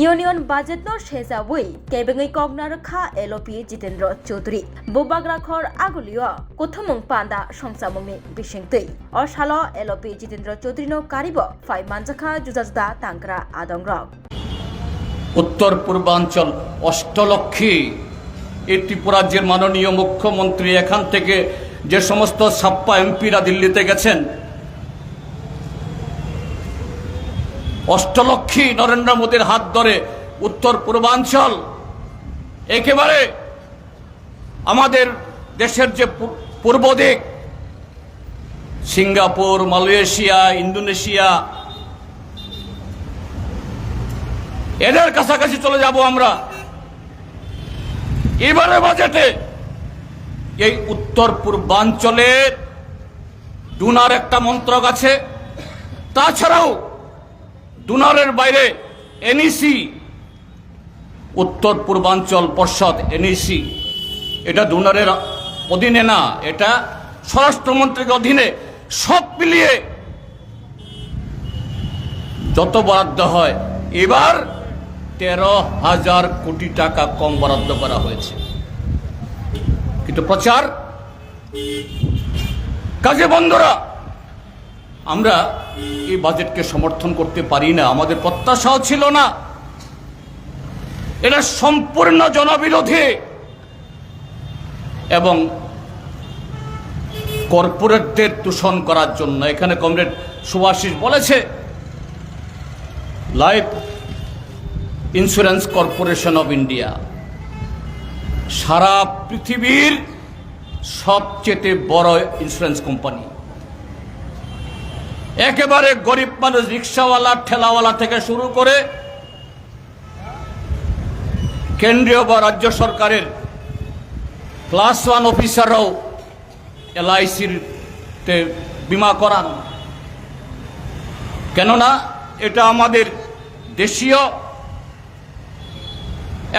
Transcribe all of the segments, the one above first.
Union বাজেটৰ শেজাবই কেবেঙৈ কগনাৰ খা এলপি জিতেন্দ্ৰ চৌধুৰী বুবাগ্ৰাখৰ আগলিয় কথমং পান্দা সংসামংনি বিশেংতৈ অশাল এলপি জিতেন্দ্র চৌধুরীনো কারিব ফাই মানজাখা জুজাজদা তাংকরা আদংরক উত্তর পূর্বাঞ্চল অষ্টলক্ষী এই ত্রিপুরা রাজ্যের মাননীয় মুখ্যমন্ত্রী এখান থেকে যে সমস্ত ছাপ্পা এমপিরা দিল্লিতে গেছেন, অষ্টলক্ষী নরেন্দ্র মোদীর হাত ধরে উত্তর পূর্বাঞ্চল একেবারে আমাদের দেশের যে পূর্ব দিক সিঙ্গাপুর, মালয়েশিয়া, ইন্দোনেশিয়া এদের কাছাকাছি চলে যাব আমরা। এবারে বাজেটে এই উত্তর পূর্বাঞ্চলের ডুনার একটা মন্ত্রক আছে, তাছাড়াও ডুনারের বাইরে এনইসি উত্তর পূর্বাঞ্চল পর্ষদ এনইসি, এটা ডুনারের অধীনে না, এটা স্বরাষ্ট্রমন্ত্রীর অধীনে। সব মিলিয়ে যত বরাদ্দ হয় এবার 13,000 কোটি টাকা কম বরাদ্দ করা হয়েছে, কিন্তু প্রচার কাজে বন্ধুরা আমরা এই বাজেটকে সমর্থন করতে পারি না। আমাদের প্রত্যাশাও ছিল না। এটা সম্পূর্ণ জনবিরোধী এবং কর্পোরেটদের দূষণ করার জন্য। এখানে কমরেড সুভাষিস বলেছে Life Insurance Corporation of India সারা পৃথিবীর সবচেয়ে বড় ইন্স্যুরেন্স কোম্পানি। একেবারে গরিব মানুষ, রিক্সাওয়ালা, ঠেলাওয়ালা থেকে শুরু করে কেন্দ্রীয় বা রাজ্য সরকারের ক্লাস 1 অফিসাররাও এলআইসির তে বিমা করান। কেননা এটা আমাদের দেশীয়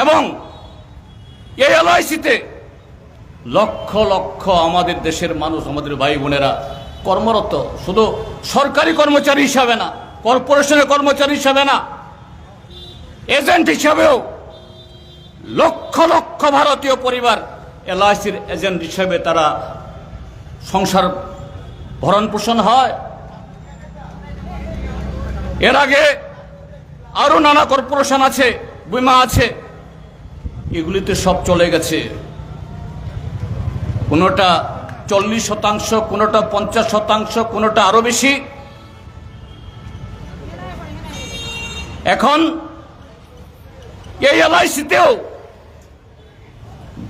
এবং এই এলআইসিতে লক্ষ লক্ষ আমাদের দেশের মানুষ, আমাদের ভাই বোনেরা কর্মরত, শুধু সরকারি কর্মচারী হিসাবে না, কর্পোরেশনের কর্মচারী হিসাবে না, এজেন্ট হিসাবেও লক্ষ লক্ষ ভারতীয় পরিবার এলআইসির এজেন্ট হিসাবে তারা সংসার ভরণ পোষণ হয়। এর আগে আরো নানা কর্পোরেশন আছে, বিমা আছে, এগুলিতে সব চলে গেছে। কোনোটা 40%, কোনোটা 50%, কোনোটা আরো বেশি। এখন এই এলআইসিতেও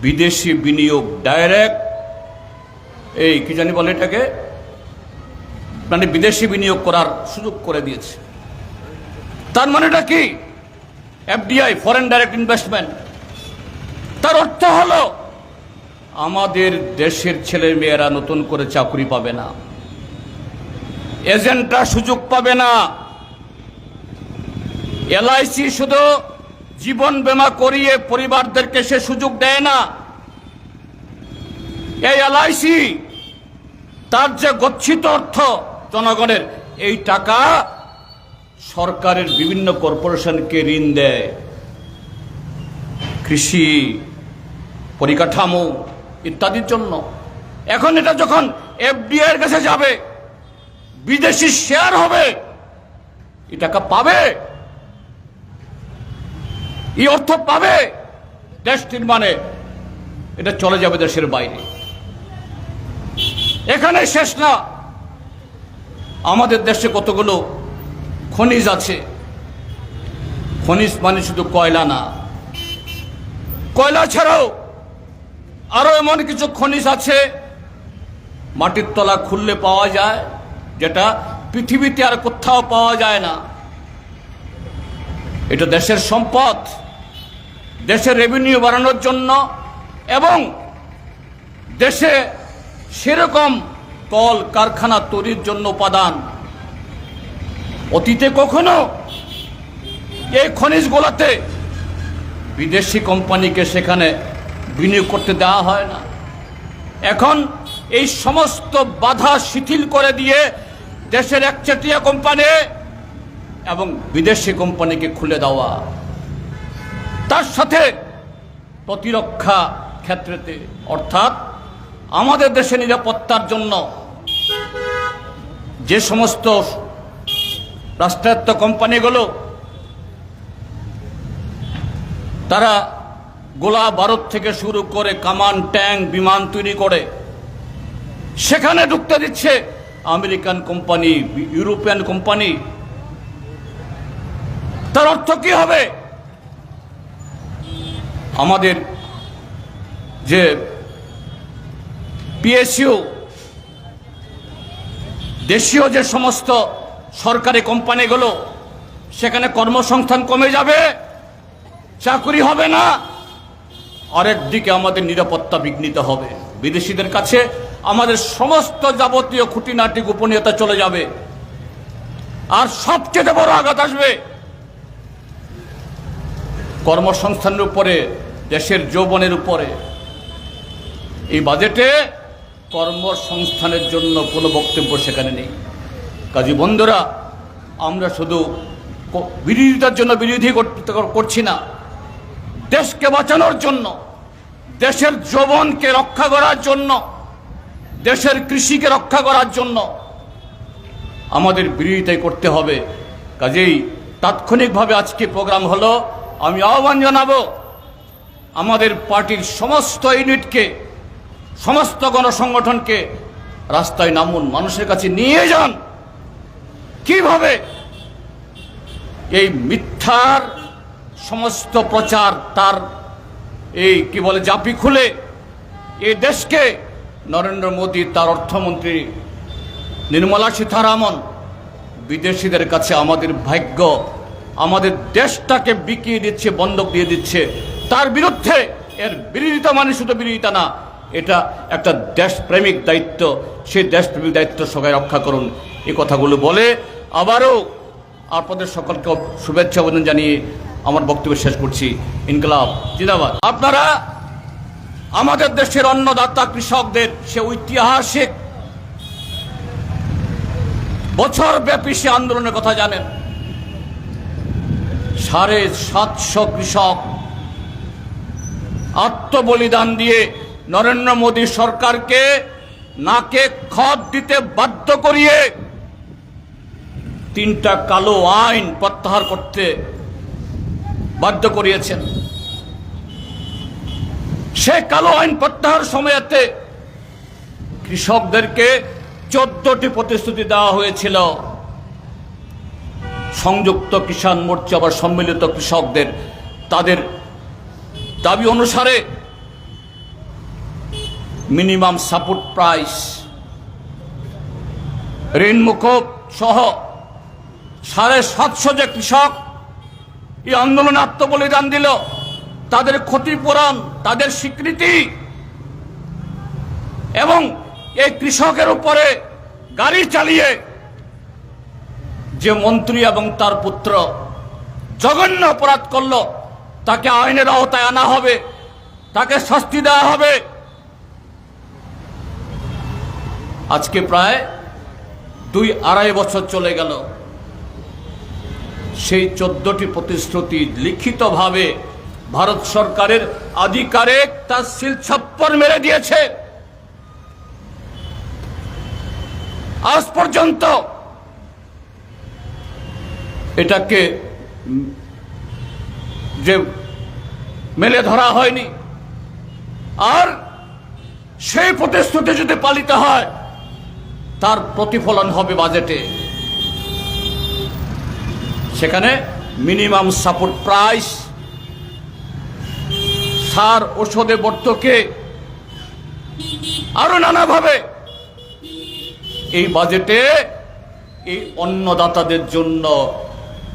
বিদেশি বিনিয়োগ ডাইরেক্ট, এই কি জানি বলে এটাকে, মানে বিদেশি বিনিয়োগ করার সুযোগ করে দিয়েছে। তার মানেটা কি? FDI, foreign direct investment. তার অর্থ হলো আমাদের দেশের ছেলে মেয়েরা নতুন করে চাকরি পাবে না, এজেন্টরা সুযোগ পাবে না। এলআইসি শুধু জীবন বীমা করিয়ে পরিবারদেরকে সে সুযোগ দেয় না। এই এলআইসি তার যে গচ্ছিত অর্থ জনগণের, এই টাকা সরকারের বিভিন্ন কর্পোরেশনকে ঋণ দেয়, কৃষি, পরিকাঠামো ইত্যাদির জন্য। এখন এটা যখন এফডিআই এর কাছে যাবে, বিদেশি শেয়ার হবে, এই টাকা পাবে, এই অর্থ পাবে দেশ নির্মাণে, এটা চলে যাবে দেশের বাইরে। এখানে শেষ না, আমাদের দেশে কতগুলো খনিজ আছে। খনিজ মানে শুধু কয়লা না, কয়লা ছাড়াও আরো এমন কিছু খনিজ আছে মাটির তলা খুললে পাওয়া যায়, যেটা পৃথিবীতে আর কোথাও পাওয়া যায় না। এটা দেশের সম্পদ, দেশের রেভিনিউ বাড়ানোর জন্য এবং দেশে সেরকম কল কারখানা তৈরির জন্য উপাদান। অতীতে কখনো এই খনিজগুলোতে বিদেশি কোম্পানিকে সেখানে বিনিয়োগ করতে দেওয়া হয় না। এখন এই সমস্ত বাধা শিথিল করে দিয়ে দেশের একচেটিয়া কোম্পানি এবং বিদেশি কোম্পানিকে খুলে দেওয়া, তার সাথে প্রতিরক্ষা ক্ষেত্রেতে অর্থাৎ আমাদের দেশের নিরাপত্তার জন্য যে সমস্ত রাষ্ট্রায়ত্ত কোম্পানিগুলো তারা গোলা বারুদ থেকে শুরু করে কামান, ট্যাঙ্ক, বিমান তৈরি করে সেখানে ঢুকতে দিচ্ছে আমেরিকান কোম্পানি, ইউরোপিয়ান কোম্পানি। তার অর্থ কি হবে? আমাদের যে পিএসইউ, দেশীয় যে সমস্ত সরকারি কোম্পানিগুলো, সেখানে কর্মসংস্থান কমে যাবে, চাকরি হবে না। আরেকদিকে আমাদের নিরাপত্তা বিঘ্নিত হবে, বিদেশিদের কাছে আমাদের সমস্ত যাবতীয় খুঁটিনাটি গোপনীয়তা চলে যাবে। আর সবচেয়ে বড় আঘাত আসবে কর্মসংস্থানের উপরে, দেশের যৌবনের উপরে। এই বাজেটে কর্মসংস্থানের জন্য কোনো বক্তব্য সেখানে নেই। কাজী বন্ধুরা, আমরা শুধু বিরোধিতার জন্য বিরোধী করছি না, দেশকে বাঁচানোর জন্য, দেশের যৌবনকে রক্ষা করার জন্য, দেশের কৃষিকে রক্ষা করার জন্য আমাদের বিরোধিতাই করতে হবে। কাজেই তাৎক্ষণিকভাবে আজকে প্রোগ্রাম হলো। আমি আহ্বান জানাবো আমাদের পার্টির সমস্ত ইউনিটকে, সমস্ত গণসংগঠনকে রাস্তায় নামুন, মানুষের কাছে নিয়ে যান কিভাবে এই মিথ্যার সমস্ত প্রচার তার এই কি বলে জাপি খুলে এই দেশকে নরেন্দ্র মোদী, তার অর্থমন্ত্রী নির্মলা সীতারামন বিদেশিদের কাছে আমাদের ভাগ্য, আমাদের দেশটাকে বিকিয়ে দিচ্ছে, বন্ধক দিয়ে দিচ্ছে। তার বিরুদ্ধে এর বিরোধিতা মানে শুধু বিরোধিতা না, এটা একটা দেশপ্রেমিক দায়িত্ব। সেই দেশপ্রেমিক দায়িত্ব সবাই রক্ষা করুন। এই কথাগুলো বলে আবারও আপনাদের সকলকে শুভেচ্ছা অভিনন্দন জানিয়ে আমার বক্তব্য শেষ করছি। ইনকলাব জিন্দাবাদ। আপনারা আমাদের দেশের অন্নদাতা কৃষকদের সে ঐতিহাসিক বছর ব্যাপী সে আন্দোলনের কথা জানেন। 750 কৃষক আত্মবলিদান দিয়ে নরেন্দ্র মোদী সরকারকে নাকে খত দিতে বাধ্য করিয়ে 3টা কালো আইন প্রত্যাহার করতে বাধ্য করিয়েছেন। সে কালো আইন প্রত্যাহার সময়েতে কৃষকদেরকে 14টি প্রতিশ্রুতি দেওয়া হয়েছিল। সংযুক্ত কিষাণ মোর্চা বা সম্মিলিত কৃষকদের তাদের দাবি অনুসারে মিনিমাম সাপোর্ট প্রাইস, ঋণ মুকুব সহ 750 যে কৃষক এই আন্দোলনে আত্মবলিদান দিল, তাদের ক্ষতিপূরণ, তাদের স্বীকৃতি এবং এই কৃষকের উপরে গাড়ি চালিয়ে যে মন্ত্রী এবং তার পুত্র জঘন্য অপরাধ করল, তাকে আইনের আওতায় আনা হবে, তাকে শাস্তি দেওয়া হবে। আজকে প্রায় 2-2.5 বছর চলে গেল। সেই 14টি প্রতিশ্রুতি লিখিতভাবে ভারত সরকারের আধিকারিক তার সিল ছাপ্পর মেরে দিয়েছে। আজ পর্যন্ত এটাকে যে মেলে ধরা হয়নি। আর সেই প্রতিশ্রুতি যদি পালিত হয়, তার প্রতিফলন হবে বাজেটে। সেখানে মিনিমাম সাপোর্ট প্রাইস, সার ঔষধে ভর্তুকি, আরো নানাভাবে এই বাজেটে এই অন্নদাতাদের জন্য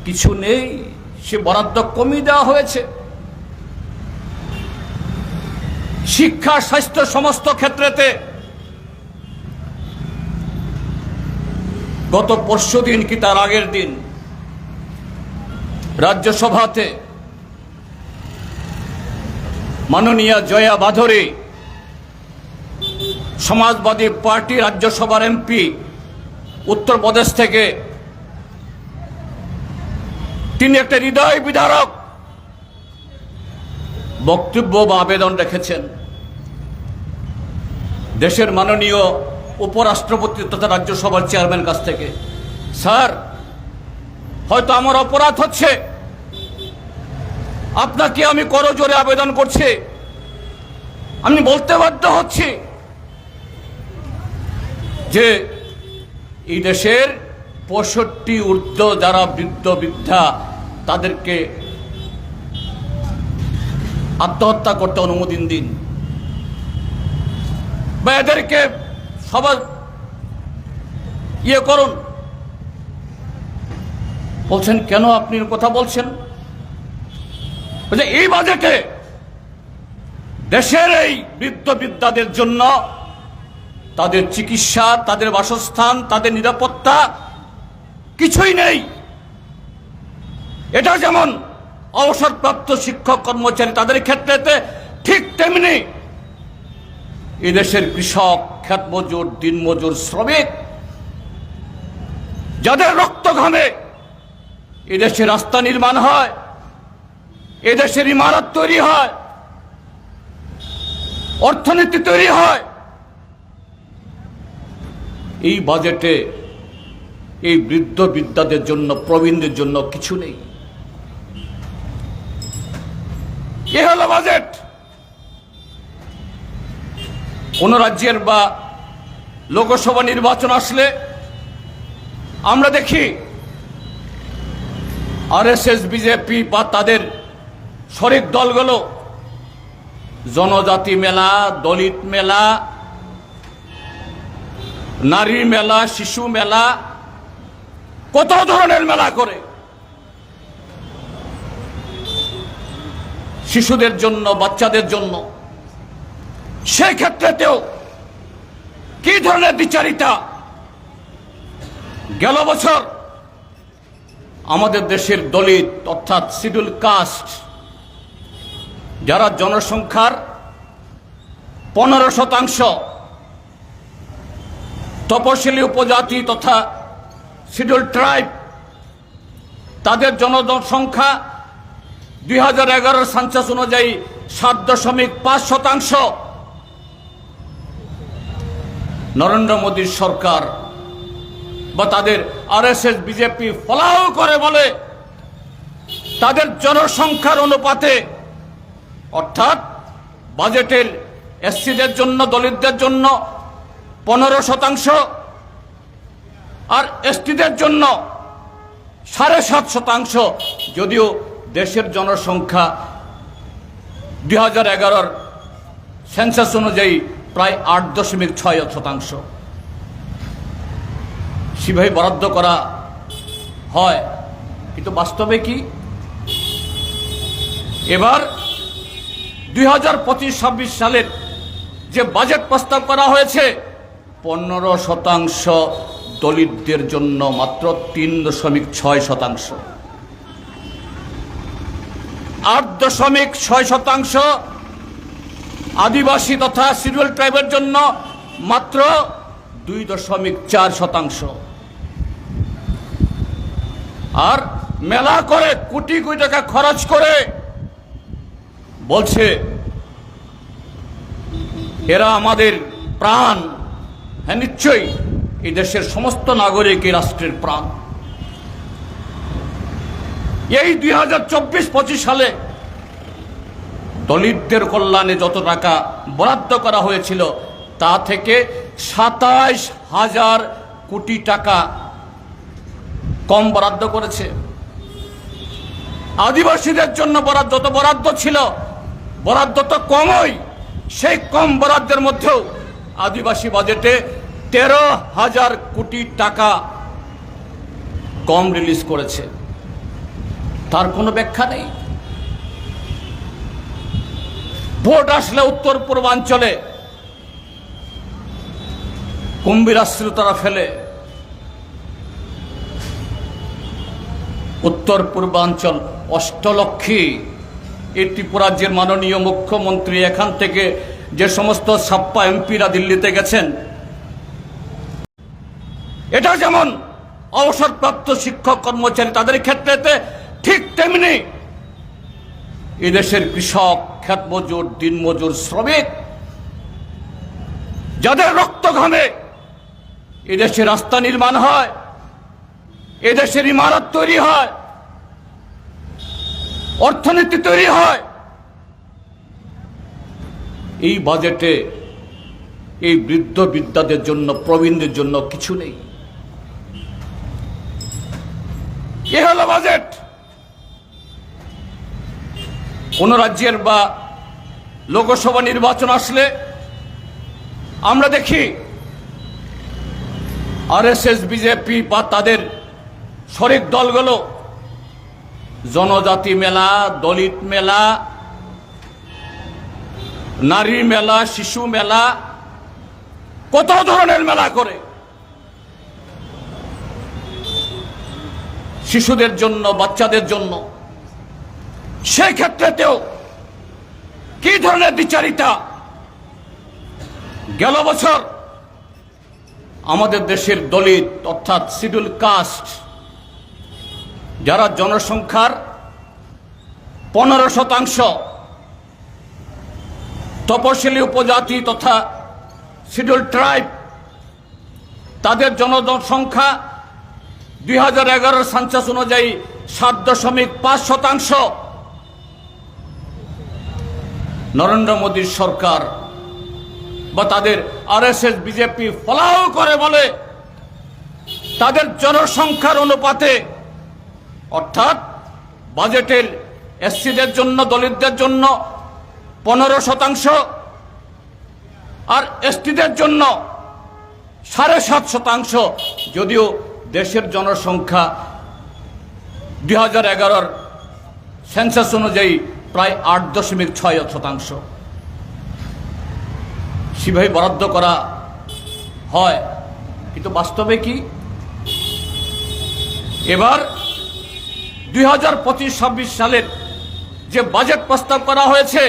কিছু নেই। সে বরাদ্দ কমিয়ে দেওয়া হয়েছে। শিক্ষা, স্বাস্থ্য সমস্ত ক্ষেত্রেতে গত পরশুদিন কি তার আগের দিন রাজ্যসভাতে মাননীয়া জয়া বাধরে, সমাজবাদী পার্টি রাজ্যসভার এমপি উত্তরপ্রদেশ থেকে, তিনি একটা হৃদয় বিদারক বক্তব্য বা আবেদন রেখেছেন। দেশের মাননীয় উপরাষ্ট্রপতি তথা রাজ্যসভার চেয়ারম্যান কাছ থেকে, স্যার হয়তো আমার অপরাধ হচ্ছে, আপনাকে আমি করজোরে আবেদন করছি, আমি বলতে বাধ্য হচ্ছি যে এই দেশের 65 ঊর্ধ্ব যারা বৃদ্ধ বৃদ্ধা তাদেরকে আত্মহত্যা করতে অনুমতি দিন, বা এদেরকে সবার করুন। বলছেন কেন আপনি কথা বলছেন? এই বাজেটে দেশের এই বৃদ্ধ বৃদ্ধাদের জন্য তাদের চিকিৎসা, তাদের বাসস্থান, তাদের নিরাপত্তা কিছুই নেই। এটা যেমন অবসরপ্রাপ্ত শিক্ষক কর্মচারী তাদের ক্ষেত্রে ঠিক তেমনি এই দেশের কৃষক, ক্ষেত মজুর, দিনমজুর, শ্রমিক যাদের রক্ত ঘামে এদেশে রাস্তা নির্মাণ হয়, এদেশের ইমারত তৈরি হয়, অর্থনীতি তৈরি হয়, এই বাজেটে এই বৃদ্ধ বৃদ্ধাদের জন্য, প্রবীণদের জন্য কিছু নেই। এ হলো বাজেট। কোন রাজ্যের বা লোকসভা নির্বাচন আসলে আমরা দেখি আরএসএস, বিজেপি বা তাদের শরিক দলগুলো জনজাতি মেলা, দলিত মেলা, নারী মেলা, শিশু মেলা, কত ধরনের মেলা করে শিশুদের জন্য, বাচ্চাদের জন্য। সেই ক্ষেত্রেতেও কি ধরনের বিচারিতা! গেল বছর আমাদের দেশের দলিত অর্থাৎ শিডিউল কাস্ট যারা জনসংখ্যার 15%, তপশিলি উপজাতি তথা শিডিউল ট্রাইব তাদের জনসংখ্যা 2011 সেন্সাস অনুযায়ী 7.5%। নরেন্দ্র মোদীর সরকার বা তাদের আরএসএস, বিজেপি ফলাও করে বলে তাদের জনসংখ্যার অনুপাতে অর্থাৎ বাজেটের এসসিদের জন্য, দলিতদের জন্য 15% আর এসটিদের জন্য 7.5%। যদিও দেশের জনসংখ্যা 2011 সেন্সাস অনুযায়ী প্রায় 8.6%। সেভাবে বরাদ্দ করা হয়, কিন্তু বাস্তবে কি? এবার 2025-26 সালের যে বাজেট প্রস্তাব করা হয়েছে 15% দলিতদের জন্য, মাত্র 3.6%। 8.6% আদিবাসী তথা শিডিউল ট্রাইবের জন্য, মাত্র 2.4%। আর মেলা করে কোটি কোটি টাকা খরচ করে বলছে এরা আমাদের প্রাণ। হ্যাঁ, নিশ্চয়ই এই দেশের সমস্ত নাগরিক এই রাষ্ট্রের প্রাণ। এই 2024-25 সালে দলিতদের কল্যাণে যত টাকা বরাদ্দ করা হয়েছিল তা থেকে 27,000 কোটি টাকা কম বরাদ্দ করেছে। আদিবাসীদের জন্য যত বরাদ্দ ছিল, বরাদ্দ তো কমই, সেই কম বরাদ্দের মধ্যেও আদিবাসী বাজেটে 13,000 কোটি টাকা কম রিলিজ করেছে। তার কোনো ব্যাখ্যা নেই। ভোট আসলে উত্তর পূর্বাঞ্চলে কুম্ভীরাশ্রিতরা ফেলে। উত্তর পূর্বাঞ্চল অষ্টলক্ষী, এই ত্রিপুরা রাজ্যের মাননীয় মুখ্যমন্ত্রী এখান থেকে যে সমস্ত ছাপ্পা এমপিরা দিল্লিতে গেছেন, এটা যেমন অবসরপ্রাপ্ত শিক্ষক কর্মচারী তাদের ক্ষেত্রে ঠিক তেমনি এদেশের কৃষক, ক্ষেতমজুর, দিনমজুর, শ্রমিক, যাদের রক্ত ঘামে এদেশে রাস্তা নির্মাণ হয়, এদেশের ইমারত তৈরি হয়, অর্থনীতি তৈরি হয়, এই বাজেটে এই বৃদ্ধ বিদ্যাদের জন্য, প্রবীণদের জন্য কিছু নেই। এ হলো বাজেট। কোন রাজ্যের বা লোকসভা নির্বাচন আসলে আমরা দেখি আরএসএস, বিজেপি বা তাদের শরিক দলগুলো জনজাতি মেলা, দলিত মেলা, নারী মেলা, শিশু মেলা, কত ধরনের মেলা করে। শিশুদের জন্য, বাচ্চাদের জন্য। সেই ক্ষেত্রেতেও কি ধরনের দ্বিচারিতা! গেল বছর আমাদের দেশের দলিত অর্থাৎ শিডিউল কাস্ট, যারা জনসংখ্যার 15%, তপশিলি উপজাতি তথা শিডিউল ট্রাইব, তাদের জনসংখ্যা 2011 সেন্সাস অনুযায়ী 7.5%। নরেন্দ্র মোদীর সরকার বা তাদের আরএসএস, বিজেপি ফলাও করে বলে তাদের জনসংখ্যার অনুপাতে, অর্থাৎ বাজেটের এসসিদের জন্য, দলিতদের জন্য 15%, আর এসটিদের জন্য 7.5%। যদিও দেশের জনসংখ্যা 2011 সেন্সাস অনুযায়ী প্রায় 8.6%। সেভাবে বরাদ্দ করা হয়, কিন্তু বাস্তবে কি? এবার 2025-26 সালের যে বাজেট প্রস্তাব করা হয়েছে,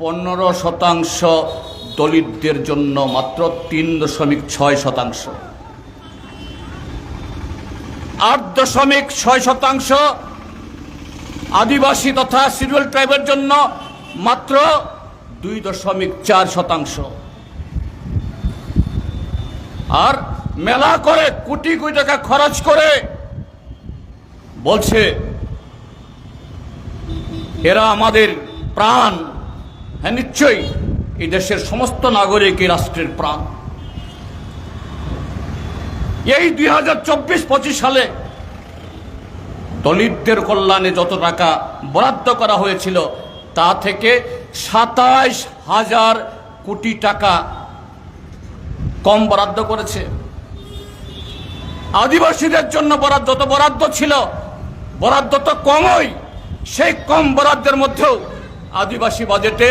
15% দলিতদের জন্য, মাত্র 3.6%। 8.6% আদিবাসী তথা শিডিউল ট্রাইবের জন্য, মাত্র 2.4%। আর মেলা করে কোটি কোটি টাকা খরচ করে বলছে এরা আমাদের প্রাণ। হ্যাঁ, নিশ্চয়ই এই দেশের সমস্ত নাগরিক এই রাষ্ট্রের প্রাণ। এই 2024-25 সালে দলিতদের কল্যাণে যত টাকা বরাদ্দ করা হয়েছিল, তা থেকে 27,000 কোটি টাকা কম বরাদ্দ করেছে। আদিবাসীদের জন্য বরাদ্দ ছিল, বরাদ্দ তো কমই। সেই কম বরাদ্দের মধ্যেও আদিবাসী বাজেটে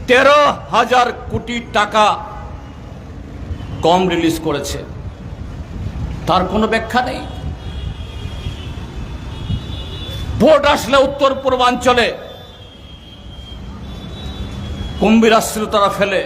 13,000 কোটি টাকা কম রিলিজ করেছে। তার কোনো ব্যাখ্যা নেই। ভোট আসলে উত্তর পূর্বাঞ্চলে কুম্ভীরাশ্রিত তারা ফেলে